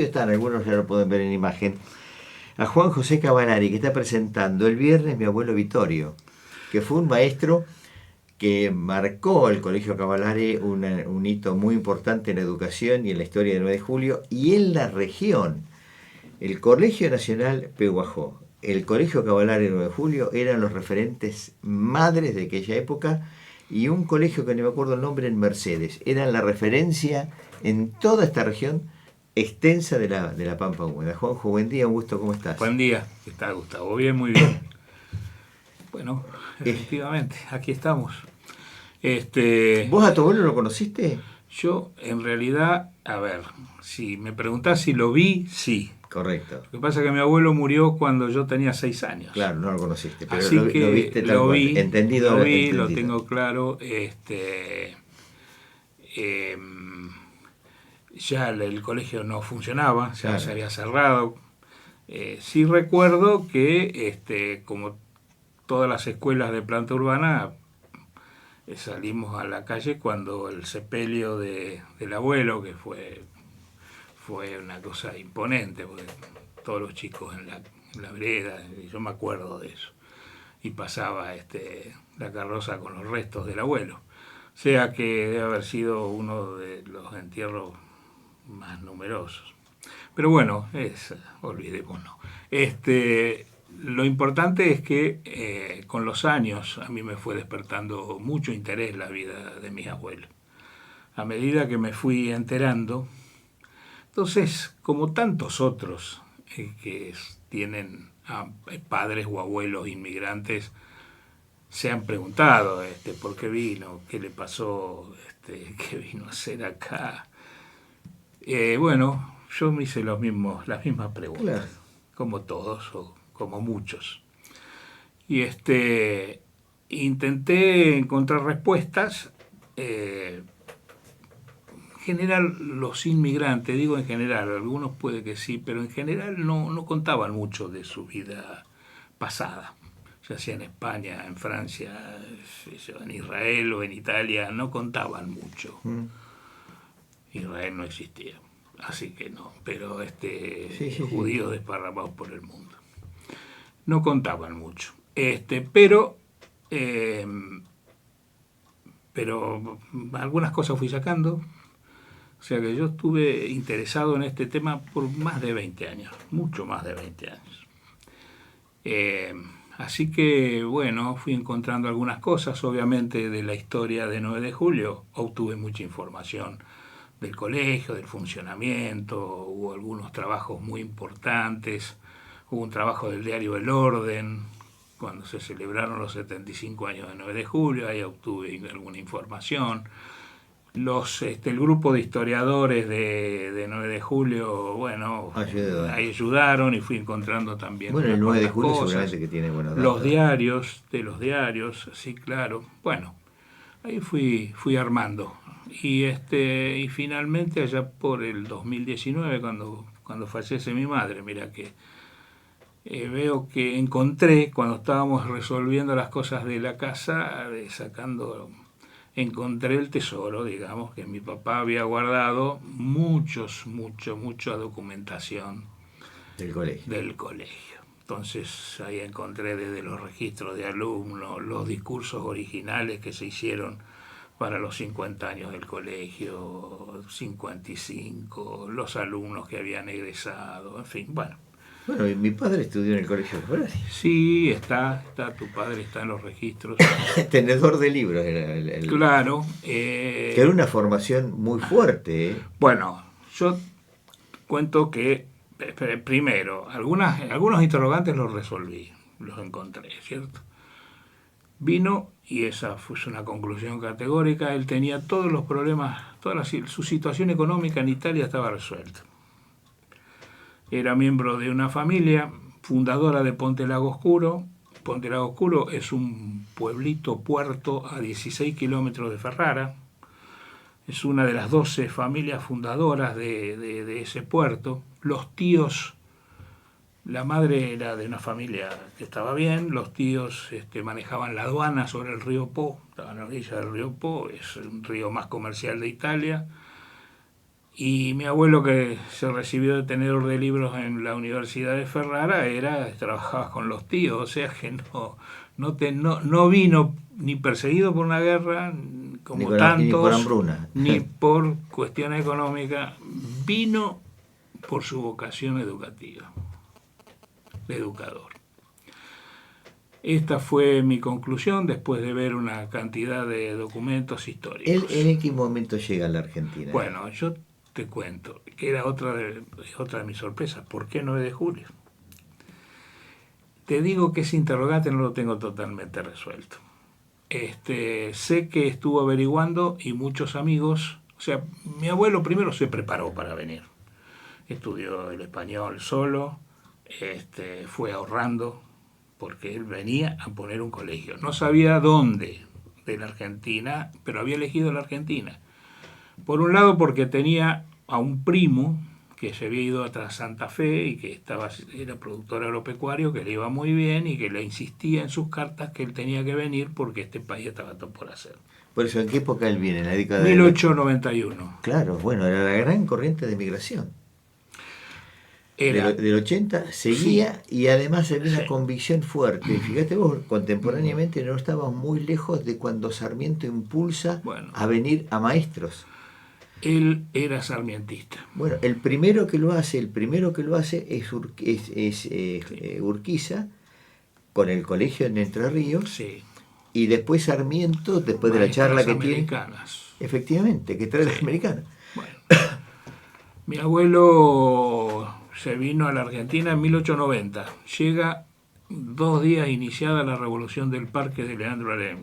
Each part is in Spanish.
Están, algunos ya lo pueden ver en imagen, a Juan José Cavalari, que está presentando el viernes Mi abuelo Vittorio, que fue un maestro que marcó el Colegio Cavalari un hito muy importante en la educación y en la historia del 9 de julio y en la región. El Colegio Nacional Pehuajó, el Colegio Cavalari 9 de julio eran los referentes madres de aquella época, y un colegio que no me acuerdo el nombre en Mercedes, eran la referencia en toda esta región extensa de la Pampa Húmeda. Juanjo, buen día, un gusto, ¿cómo estás? Buen día, ¿qué tal, Gustavo? Bien, muy bien. Bueno, Eh, efectivamente, aquí estamos. Este, ¿Vos a tu abuelo lo conociste? yo, en realidad, a ver, si me preguntás si lo vi, sí. Correcto, Lo que pasa es que mi abuelo murió cuando yo tenía 6 años. claro, no lo conociste, pero Así lo que viste tal cual, entendido, lo entendido. tengo claro. Ya el colegio no funcionaba, ya se Claro, había cerrado. Sí recuerdo que, como todas las escuelas de planta urbana, salimos a la calle cuando el sepelio del abuelo, que fue una cosa imponente, porque todos los chicos en la vereda, y yo me acuerdo de eso, y pasaba la carroza con los restos del abuelo. O sea que debe haber sido uno de los entierros más numerosos. Pero bueno, olvidémonos. Lo importante es que con los años a mí me fue despertando mucho interés la vida de mis abuelos. A medida que me fui enterando, entonces, como tantos otros que tienen padres o abuelos inmigrantes, se han preguntado por qué vino, qué le pasó, qué vino a hacer acá. Bueno, yo me hice las mismas preguntas, claro. como todos o como muchos. Y intenté encontrar respuestas. En general, los inmigrantes, digo en general, algunos puede que sí, pero en general no contaban mucho de su vida pasada. Ya sea en España, en Francia, en Israel o en Italia, no contaban mucho. Mm. Israel no existía, así que no, pero Sí, sí, sí. judíos desparramados por el mundo. No contaban mucho. Eh, pero algunas cosas fui sacando. O sea que yo estuve interesado en este tema por más de 20 años, mucho más de 20 años. Eh, Así que, bueno, fui encontrando algunas cosas. Obviamente de la historia de 9 de julio obtuve mucha información del colegio, del funcionamiento, hubo algunos trabajos muy importantes, hubo un trabajo del diario El Orden, cuando se celebraron los 75 años de 9 de julio, ahí obtuve alguna información. El grupo de historiadores de 9 de julio, bueno, Ayuda. ahí ayudaron y fui encontrando también Bueno, unas el 9 de cuantas julio seguramente cosas. que tiene buenos Los datos. diarios, de los diarios, sí, claro. Bueno, ahí fui armando. Y finalmente allá por el 2019, cuando fallece mi madre, mira que veo que encontré, cuando estábamos resolviendo las cosas de la casa, encontré el tesoro, digamos, que mi papá había guardado mucha documentación Del colegio. del colegio. Entonces ahí encontré desde los registros de alumnos, los discursos originales que se hicieron para los 50 años del colegio, 55, los alumnos que habían egresado, en fin, bueno. Bueno, mi padre estudió en el colegio Cavalari. Sí, tu padre está en los registros. Tenedor de libros era Claro, que era una formación muy fuerte, ¿eh? bueno, yo cuento que primero, algunos interrogantes los resolví, los encontré, ¿cierto? Vino y esa fue una conclusión categórica, él tenía todos los problemas, su situación económica en Italia estaba resuelta. Era miembro de una familia fundadora de Ponte Lago Oscuro. Ponte Lago Oscuro es un pueblito puerto a 16 kilómetros de Ferrara. Es una de las 12 familias fundadoras de ese puerto. Los tíos, la madre era de una familia que estaba bien, los tíos manejaban la aduana sobre el río Po, estaban a la orilla del río Po, es un río más comercial de Italia. Y mi abuelo, que se recibió de tenedor de libros en la Universidad de Ferrara, trabajaba con los tíos, o sea que no vino ni perseguido por una guerra, como Ni por tantos, hambruna. ni por cuestión económica, vino por su vocación educativa, de educador. Esta fue mi conclusión después de ver una cantidad de documentos históricos. ¿Él en qué momento llega a la Argentina? Bueno, yo te cuento, que era otra de mis sorpresas. ¿Por qué 9 de julio? Te digo que ese interrogante no lo tengo totalmente resuelto. Sé que estuvo averiguando y muchos amigos, o sea, mi abuelo primero se preparó para venir. Estudió el español solo, fue ahorrando, porque él venía a poner un colegio. No sabía dónde de la Argentina, pero había elegido la Argentina. Por un lado porque tenía a un primo que se había ido a Santa Fe y que era productor agropecuario, que le iba muy bien y que le insistía en sus cartas que él tenía que venir porque este país estaba todo por hacer. Por eso, ¿en qué época él viene? ¿En la década 1891. Claro, bueno, era la gran corriente de migración. Del 80 seguía, sí. Y además había una convicción fuerte. Fíjate vos, contemporáneamente no estábamos muy lejos de cuando Sarmiento impulsa a venir a maestros. Él era sarmientista. Bueno, el primero que lo hace es Urquiza, con el colegio en Entre Ríos. Sí. Y después Sarmiento, después de la charla que tiene. Efectivamente, que trae las americanas. Bueno, mi abuelo se vino a la Argentina en 1890. Llega 2 días iniciada la revolución del Parque de Leandro Alem.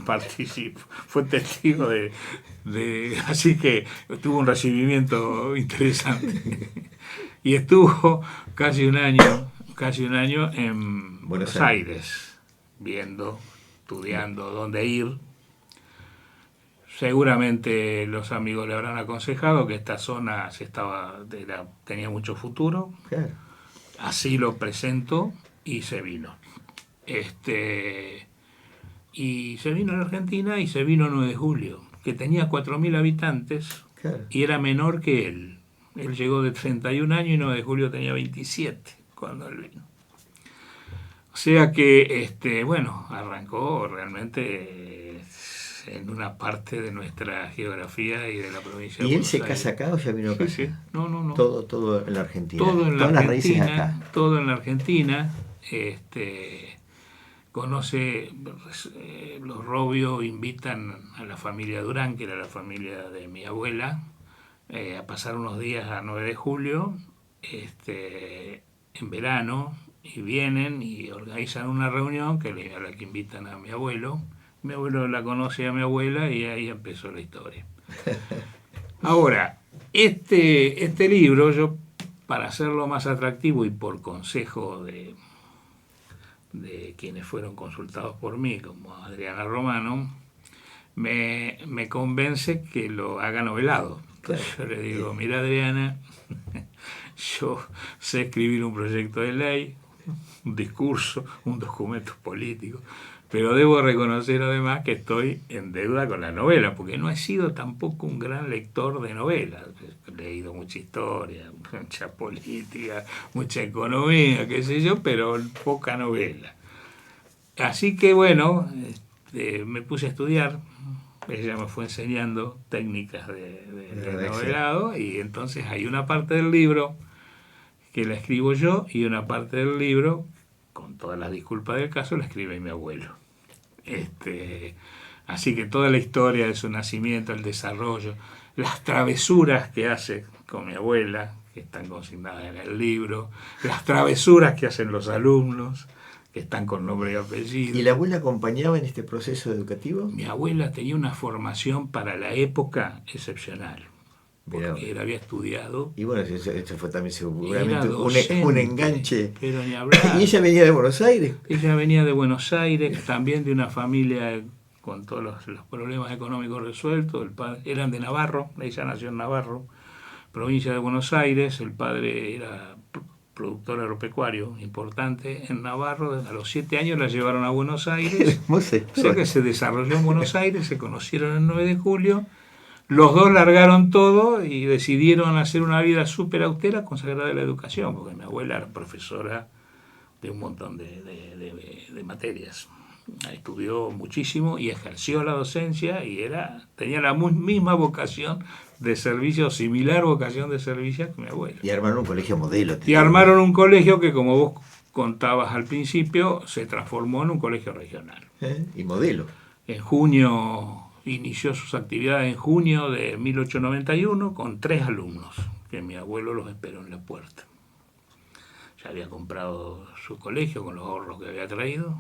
Participó, fue testigo así que tuvo un recibimiento interesante. Y estuvo casi un año en Buenos Aires, viendo, estudiando dónde ir. Seguramente los amigos le habrán aconsejado que esta zona tenía mucho futuro. Claro. Así lo presentó y se vino. Y se vino a la Argentina y se vino 9 de julio, que tenía 4.000 habitantes. Claro. Y era menor que él. Él llegó de 31 años y 9 de julio tenía 27 cuando él vino. O sea que, arrancó realmente en una parte de nuestra geografía y de la provincia de ¿Y él Buenos se Aires. casa acá o ya vino acá? Sí. No. Todo en la Argentina. Todo en la Todas Argentina, las raíces acá. todo en la Argentina. Conoce, los Robbio invitan a la familia Durán, que era la familia de mi abuela, a pasar unos días a 9 de julio, en verano, y vienen y organizan una reunión a la que invitan a mi abuelo. Mi abuelo la conoce a mi abuela y ahí empezó la historia. Ahora, este libro, yo, para hacerlo más atractivo y por consejo de quienes fueron consultados por mí, como Adriana Romano, me convence que lo haga novelado. Entonces yo le digo, mira Adriana, yo sé escribir un proyecto de ley, un discurso, un documento político, pero debo reconocer además que estoy en deuda con la novela, porque no he sido tampoco un gran lector de novelas. He leído mucha historia, mucha política, mucha economía, qué sé yo, pero poca novela. Así que bueno, me puse a estudiar. Ella me fue enseñando técnicas de novelado, y entonces hay una parte del libro que la escribo yo y una parte del libro, con todas las disculpas del caso, la escribe mi abuelo. Así que toda la historia de su nacimiento, el desarrollo, las travesuras que hace con mi abuela, que están consignadas en el libro, las travesuras que hacen los alumnos, que están con nombre y apellido. ¿Y la abuela acompañaba en este proceso educativo? Mi abuela tenía una formación para la época excepcional, porque él había estudiado. Y bueno, eso fue también seguramente un enganche. Pero ni hablar. ¿Y ella venía de Buenos Aires? Ella venía de Buenos Aires, también de una familia con todos los problemas económicos resueltos. Eran de Navarro, ella nació en Navarro, provincia de Buenos Aires. El padre era productor agropecuario importante en Navarro. A los 7 años la llevaron a Buenos Aires. O sea que se desarrolló en Buenos Aires, se conocieron el 9 de julio. los dos largaron todo y decidieron hacer una vida súper austera consagrada a la educación, porque mi abuela era profesora de un montón de materias. Estudió muchísimo y ejerció la docencia y tenía la misma vocación de servicio, similar vocación de servicio que mi abuela. Y armaron un colegio modelo. Y armaron un colegio que, como vos contabas al principio, se transformó en un colegio regional. Y modelo. En junio, inició sus actividades en junio de 1891 con 3 alumnos, que mi abuelo los esperó en la puerta. Ya había comprado su colegio con los ahorros que había traído.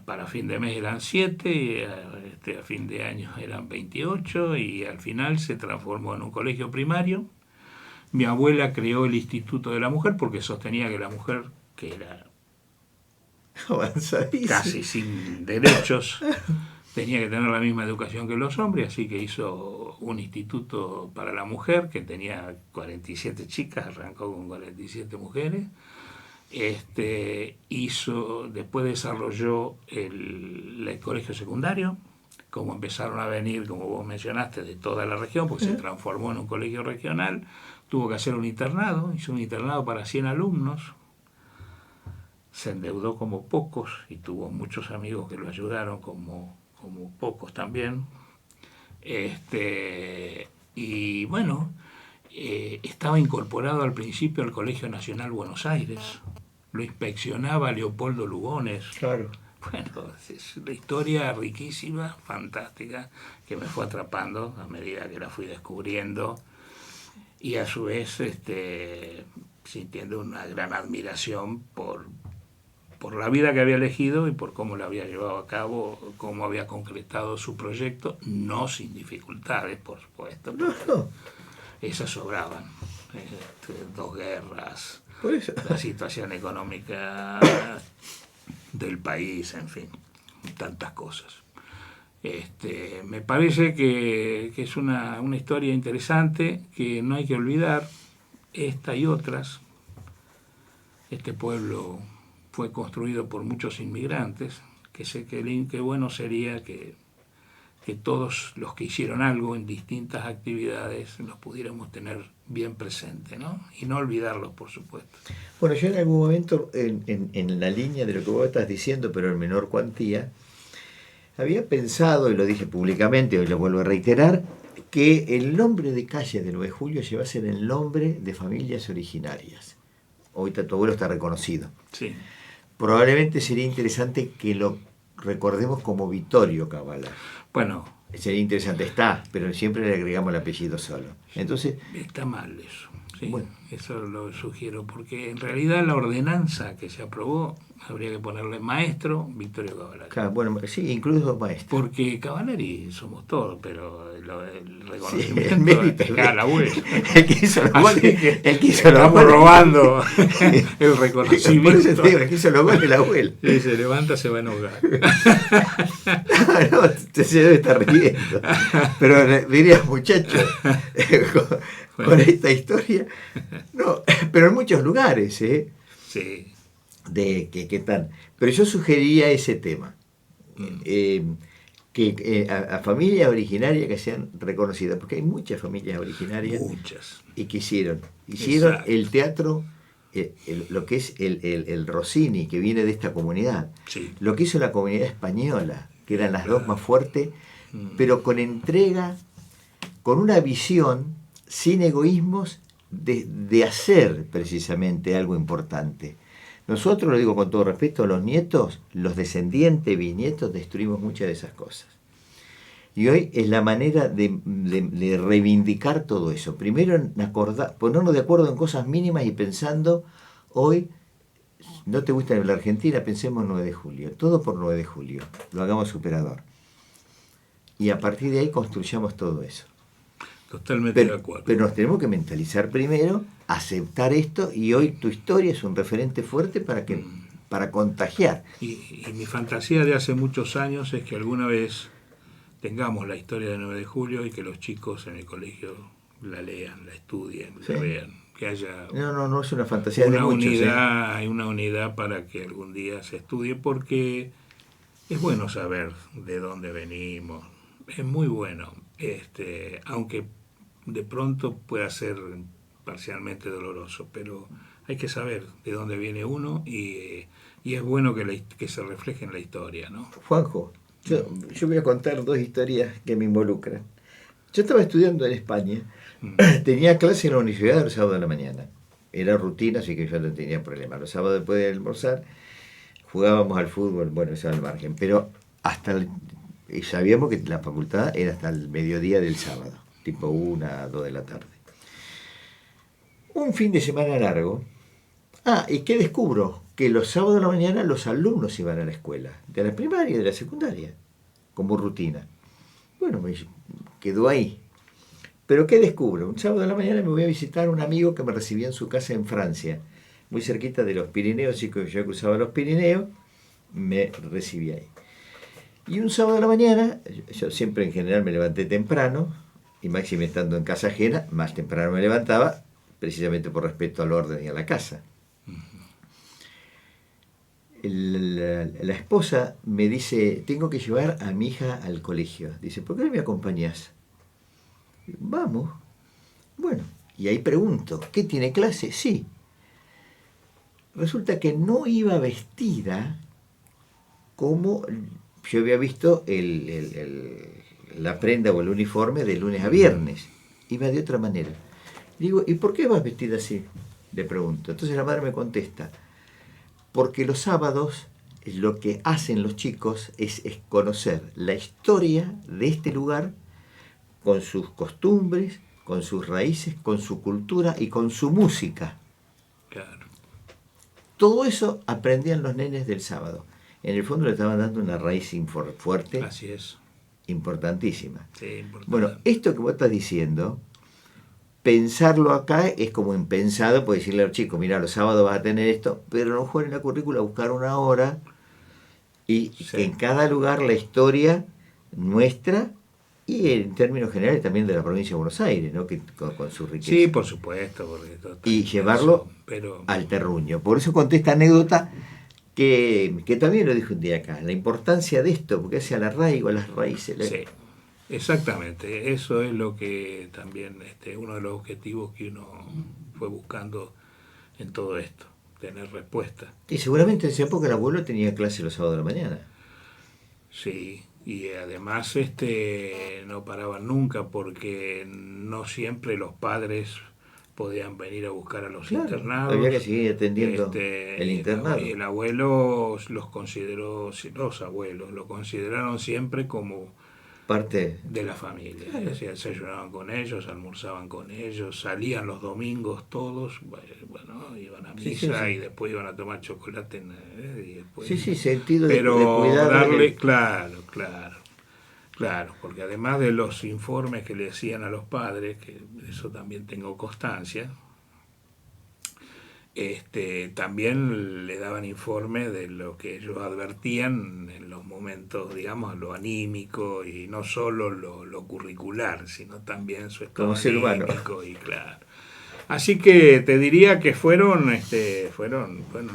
Para fin de mes eran 7, y a fin de año eran 28, y al final se transformó en un colegio primario. Mi abuela creó el Instituto de la Mujer porque sostenía que la mujer, que era casi sin derechos, tenía que tener la misma educación que los hombres, así que hizo un instituto para la mujer que tenía 47 chicas, arrancó con 47 mujeres. Después desarrolló el colegio secundario, como empezaron a venir, como vos mencionaste, de toda la región, porque se transformó en un colegio regional. Tuvo que hacer un internado, hizo un internado para 100 alumnos, se endeudó como pocos y tuvo muchos amigos que lo ayudaron como pocos también. Y bueno, estaba incorporado al principio al Colegio Nacional Buenos Aires, lo inspeccionaba Leopoldo Lugones. Claro. Bueno, es una historia riquísima, fantástica, que me fue atrapando a medida que la fui descubriendo, y a su vez sintiendo una gran admiración por la vida que había elegido y por cómo la había llevado a cabo, cómo había concretado su proyecto, no sin dificultades, por supuesto. No. Esas sobraban. 2 guerras, Por eso. la situación económica del país, en fin, tantas cosas. Me parece que es una historia interesante que no hay que olvidar, esta y otras. Este pueblo fue construido por muchos inmigrantes, que sé que bueno sería que todos los que hicieron algo en distintas actividades los pudiéramos tener bien presente, ¿no? Y no olvidarlos, por supuesto. Bueno, yo en algún momento, en la línea de lo que vos estás diciendo, pero en menor cuantía, había pensado, y lo dije públicamente, hoy lo vuelvo a reiterar, que el nombre de calle del 9 de julio llevase el nombre de familias originarias. Hoy tu abuelo está reconocido. Sí. Probablemente sería interesante que lo recordemos como Vittorio Cavalar. Bueno. Sería interesante, pero siempre le agregamos el apellido solo. Entonces. Está mal eso. Sí, bueno. Eso lo sugiero, porque en realidad la ordenanza que se aprobó habría que ponerle maestro Vittorio Cavalar. Claro, bueno, sí, incluso maestro. Porque Cavallari somos todos, pero el reconocimiento sí, el mérito, es a la abuela. El que hizo los goles. El que hizo los goles. Estamos robando el reconocimiento. Por eso te digo, el que hizo los goles la abuela. Y se levanta, se va a enojar. No, se debe estar riendo. Pero diría, muchachos, con esta historia. No, pero en muchos lugares, Sí. Que están. Pero yo sugeriría ese tema. Que a familias originarias que sean reconocidas, porque hay muchas familias originarias. Muchas. Y que hicieron Exacto. El teatro, lo que es el Rossini, que viene de esta comunidad. Sí. Lo que hizo la comunidad española, que eran las dos más fuertes, pero con entrega, con una visión, sin egoísmos, de hacer precisamente algo importante. Nosotros, lo digo con todo respeto, los nietos, los descendientes, bisnietos, destruimos muchas de esas cosas. Y hoy es la manera de reivindicar todo eso. Primero, ponernos de acuerdo en cosas mínimas y pensando, hoy, no te gusta la Argentina, pensemos 9 de julio. Todo por 9 de julio. Lo hagamos superador. Y a partir de ahí construyamos todo eso. Totalmente de acuerdo. Pero nos tenemos que mentalizar primero, aceptar esto, y hoy tu historia es un referente fuerte para contagiar. Y mi fantasía de hace muchos años es que alguna vez tengamos la historia de 9 de julio y que los chicos en el colegio la lean, la estudien, ¿sí? La vean. Que haya no es una fantasía de muchos. Hay una unidad para que algún día se estudie, porque es bueno saber de dónde venimos. Es muy bueno. aunque de pronto pueda ser parcialmente doloroso, pero hay que saber de dónde viene uno y es bueno que se refleje en la historia, ¿no? Juanjo, yo voy a contar dos historias que me involucran. Yo estaba estudiando en España, tenía clase en la universidad los sábados de la mañana. Era rutina, así que yo no tenía problema. Los sábados después de almorzar jugábamos al fútbol, bueno, eso al margen. Pero y sabíamos que la facultad era hasta el mediodía del sábado, tipo 1, 2 de la tarde. Un fin de semana largo. ¿Y qué descubro? Que los sábados de la mañana los alumnos iban a la escuela, de la primaria y de la secundaria, como rutina. Bueno, me quedó ahí. Pero ¿qué descubro? Un sábado de la mañana me voy a visitar a un amigo que me recibía en su casa en Francia, muy cerquita de los Pirineos, así que yo cruzaba los Pirineos, me recibía ahí. Y un sábado de la mañana, yo siempre en general me levanté temprano, y máxime estando en casa ajena, más temprano me levantaba, precisamente por respeto al orden y a la casa. La esposa me dice, tengo que llevar a mi hija al colegio. Dice, ¿por qué no me acompañás? Vamos. Bueno, y ahí pregunto, ¿qué tiene clase? Sí. Resulta que no iba vestida como yo había visto la prenda o el uniforme de lunes a viernes. Iba de otra manera. Digo, ¿y por qué vas vestida así? Le pregunto. Entonces la madre me contesta, porque los sábados lo que hacen los chicos es conocer la historia de este lugar con sus costumbres, con sus raíces, con su cultura y con su música. Claro. Todo eso aprendían los nenes del sábado. En el fondo le estaban dando una raíz fuerte. Así es. Importantísima. Sí, importante. Bueno, esto que vos estás diciendo, pensarlo acá es como impensado, puede decirle a los chicos, mira, los sábados vas a tener esto, pero no jugar en la currícula, buscar una hora y que en cada lugar la historia nuestra y en términos generales también de la provincia de Buenos Aires, ¿no? Que con su riqueza. Sí, por supuesto. Porque y llevarlo pero al terruño. Por eso conté esta anécdota que también lo dije un día acá, la importancia de esto, porque hace al arraigo, a las raíces. Sí. Exactamente, eso es lo que también uno de los objetivos que uno fue buscando en todo esto, tener respuesta. Y seguramente en esa época el abuelo tenía clase los sábados de la mañana. Sí, y además no paraban nunca porque no siempre los padres podían venir a buscar a los internados. Había que seguir atendiendo el internado. Y el abuelo los consideró, los abuelos lo consideraron siempre como parte de la familia. Claro. Desayunaban con ellos, almorzaban con ellos, salían los domingos todos, bueno, iban a misa y después iban a tomar chocolate. Y después, sentido pero de cuidar. Darle, claro, porque además de los informes que le hacían a los padres, que eso también tengo constancia, también le daban informes de lo que ellos advertían en los momentos, digamos, lo anímico y no solo lo curricular, sino también su estado anímico y claro. Así que te diría que fueron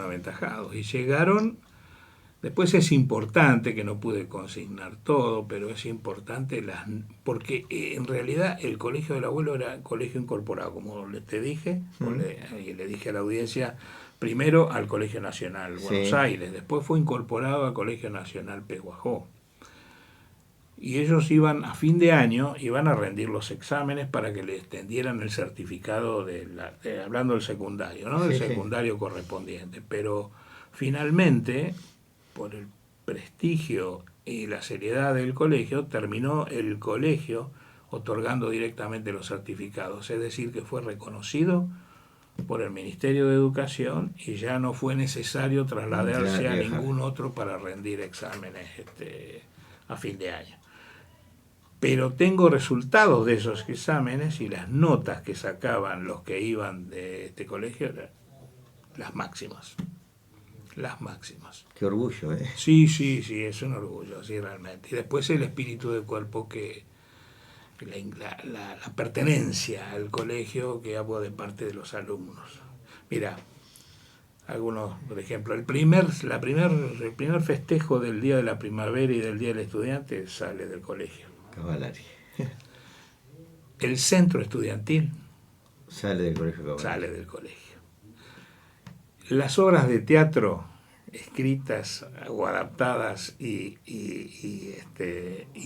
aventajados y llegaron. Después es importante, que no pude consignar todo, pero es importante porque en realidad el colegio del abuelo era colegio incorporado, como te dije, y le dije a la audiencia, primero al Colegio Nacional Buenos Aires, después fue incorporado al Colegio Nacional Pehuajó. Y ellos iban a fin de año, iban a rendir los exámenes para que le extendieran el certificado hablando del secundario, ¿no? Del secundario correspondiente. Pero finalmente, por el prestigio y la seriedad del colegio, terminó el colegio otorgando directamente los certificados, es decir, que fue reconocido por el Ministerio de Educación y ya no fue necesario trasladarse a ningún otro para rendir exámenes a fin de año. Pero tengo resultados de esos exámenes y las notas que sacaban los que iban de este colegio eran las máximas. Las máximas. Qué orgullo, ¿eh? Sí, es un orgullo, sí, realmente. Y después el espíritu de cuerpo la pertenencia al colegio que hablo de parte de los alumnos. Mira, algunos, por ejemplo, el primer festejo del Día de la Primavera y del Día del Estudiante sale del colegio. Cavallari. el centro estudiantil Sale del colegio Cavalari. sale del colegio. Las obras de teatro escritas o adaptadas y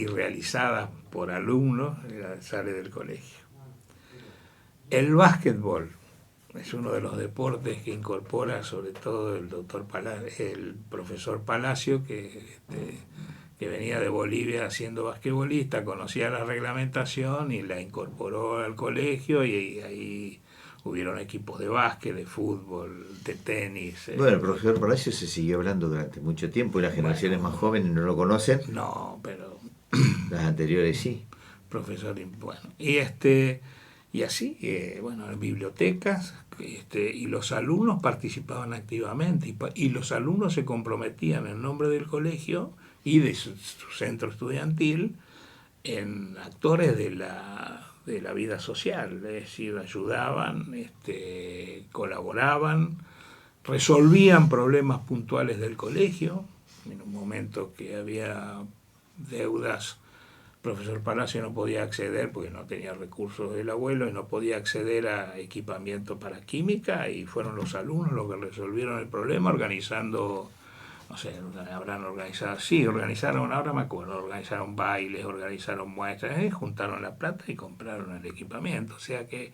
realizadas por alumnos sale del colegio. El básquetbol es uno de los deportes que incorpora sobre todo el profesor Palacio, que venía de Bolivia siendo basquetbolista, conocía la reglamentación y la incorporó al colegio, y ahí hubieron equipos de básquet, de fútbol, de tenis. Bueno, el profesor Palacio se siguió hablando durante mucho tiempo y las generaciones más jóvenes no lo conocen. No, pero Las anteriores sí. profesor, bueno, y así, bueno, en bibliotecas, y los alumnos participaban activamente, y los alumnos se comprometían en nombre del colegio y de su centro estudiantil en actores de la vida social, es decir, ayudaban, colaboraban, resolvían problemas puntuales del colegio. En un momento que había deudas, profesor Palacio no podía acceder porque no tenía recursos del abuelo y no podía acceder a equipamiento para química, y fueron los alumnos los que resolvieron el problema organizando, no sé, habrán organizado, sí, organizaron, ahora me acuerdo, organizaron bailes, organizaron muestras, juntaron la plata y compraron el equipamiento. O sea que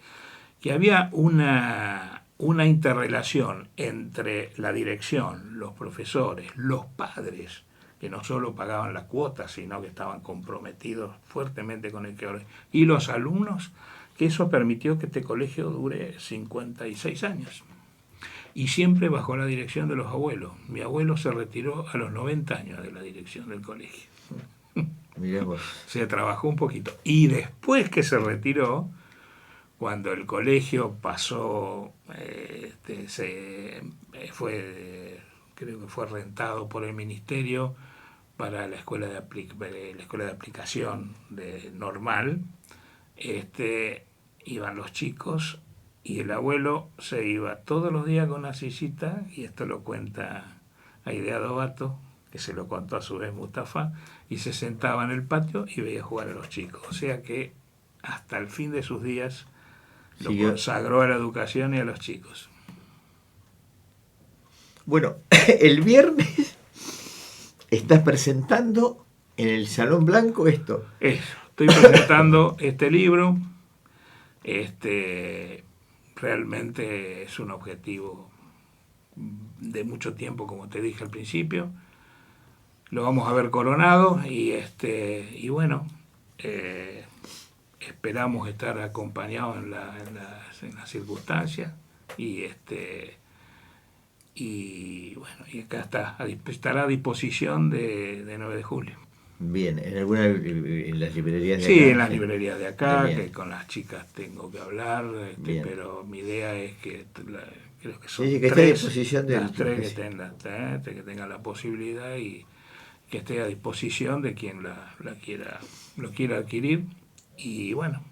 había una interrelación entre la dirección, los profesores, los padres, que no solo pagaban las cuotas, sino que estaban comprometidos fuertemente con el colegio, y los alumnos, que eso permitió que este colegio dure 56 años. Y siempre bajo la dirección de los abuelos. Mi abuelo se retiró a los 90 años de la dirección del colegio. Mirá vos. Se trabajó un poquito. Y después que se retiró, cuando el colegio pasó, creo que fue rentado por el ministerio para la escuela de aplicación normal, iban los chicos y el abuelo se iba todos los días con una sillita, y esto lo cuenta Aidea Dovato, que se lo contó a su vez Mustafa, y se sentaba en el patio y veía jugar a los chicos. O sea que hasta el fin de sus días lo consagró a la educación y a los chicos. Bueno, el viernes estás presentando en el Salón Blanco esto. Eso, estoy presentando este libro. Realmente es un objetivo de mucho tiempo, como te dije al principio. Lo vamos a ver coronado y bueno, esperamos estar acompañados en las circunstancias, y bueno, y acá estará a disposición de 9 de julio. Bien, en las librerías de acá. Sí, en las librerías de acá, Bien. que con las chicas tengo que hablar, pero mi idea es que creo que son Sí, que esté a tres, disposición del las tres sí. que tengan la posibilidad, y que esté a disposición de quien lo quiera adquirir. Y bueno,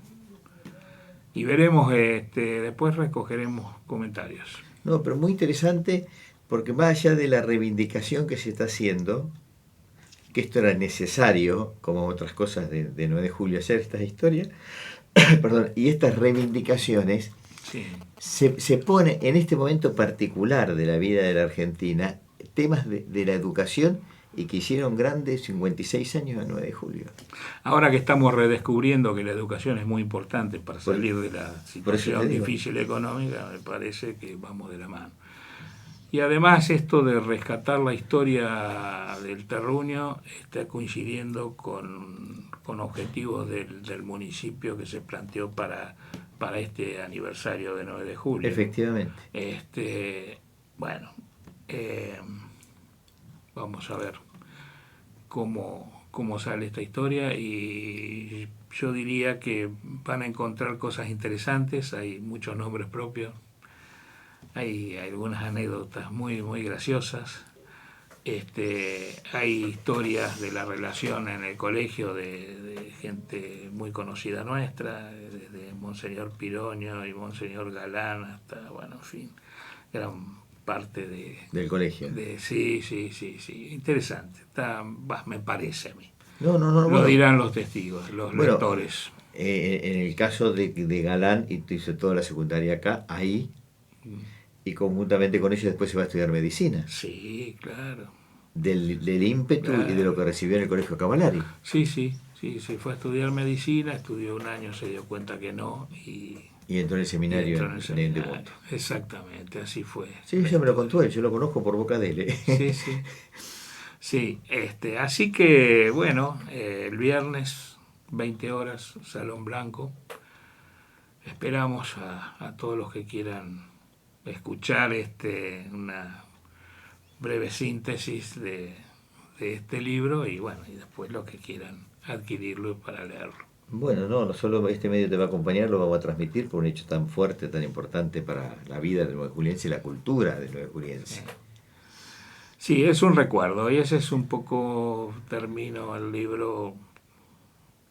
y veremos, después recogeremos comentarios. No, pero muy interesante, porque más allá de la reivindicación que se está haciendo, que esto era necesario, como otras cosas de 9 de julio, hacer estas historias, perdón, y estas reivindicaciones, Sí. se pone en este momento particular de la vida de la Argentina temas de la educación, y que hicieron grandes 56 años a 9 de julio. Ahora que estamos redescubriendo que la educación es muy importante para salir de la situación difícil económica, me parece que vamos de la mano. Y además esto de rescatar la historia del terruño está coincidiendo con objetivos del municipio que se planteó para este aniversario de 9 de julio. Efectivamente. Bueno, vamos a ver cómo sale esta historia, y yo diría que van a encontrar cosas interesantes. Hay muchos nombres propios, hay algunas anécdotas muy, muy graciosas, hay historias de la relación en el colegio de gente muy conocida nuestra, desde Monseñor Piroño y Monseñor Galán hasta, bueno, en fin, eran parte del colegio. Sí, interesante. Me parece a mí. No, lo dirán los testigos, los lectores. En el caso de Galán, hizo toda la secundaria acá, ahí, y conjuntamente con ellos después se va a estudiar medicina. Sí, claro. Del ímpetu y de lo Claro. que recibió en el Colegio Cavallari. Sí, sí, sí, se fue a estudiar medicina, estudió un año, se dio cuenta que no Y entró en el y seminario entró en el en seminario. Devoto. Exactamente, así fue Sí, la eso me lo contó historia. él, yo lo conozco por boca de él. Sí, sí. Sí, así que bueno, el viernes, 20 horas, Salón Blanco. Esperamos a todos los que quieran escuchar una breve síntesis de este libro y bueno, y después los que quieran adquirirlo para leerlo. Bueno, no solo este medio te va a acompañar, lo vamos a transmitir por un hecho tan fuerte, tan importante para la vida de Nueva Juliense y la cultura de Nueva Juliense. Sí, es un recuerdo y ese es un poco, termino el libro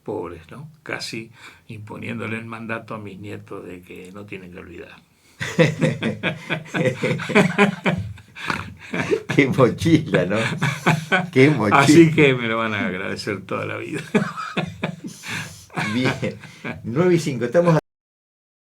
pobres, ¿no? Casi imponiéndole el mandato a mis nietos de que no tienen que olvidar. Qué mochila, ¿no? Qué Así mochila. que me lo van a agradecer toda la vida. Bien, 9:05, estamos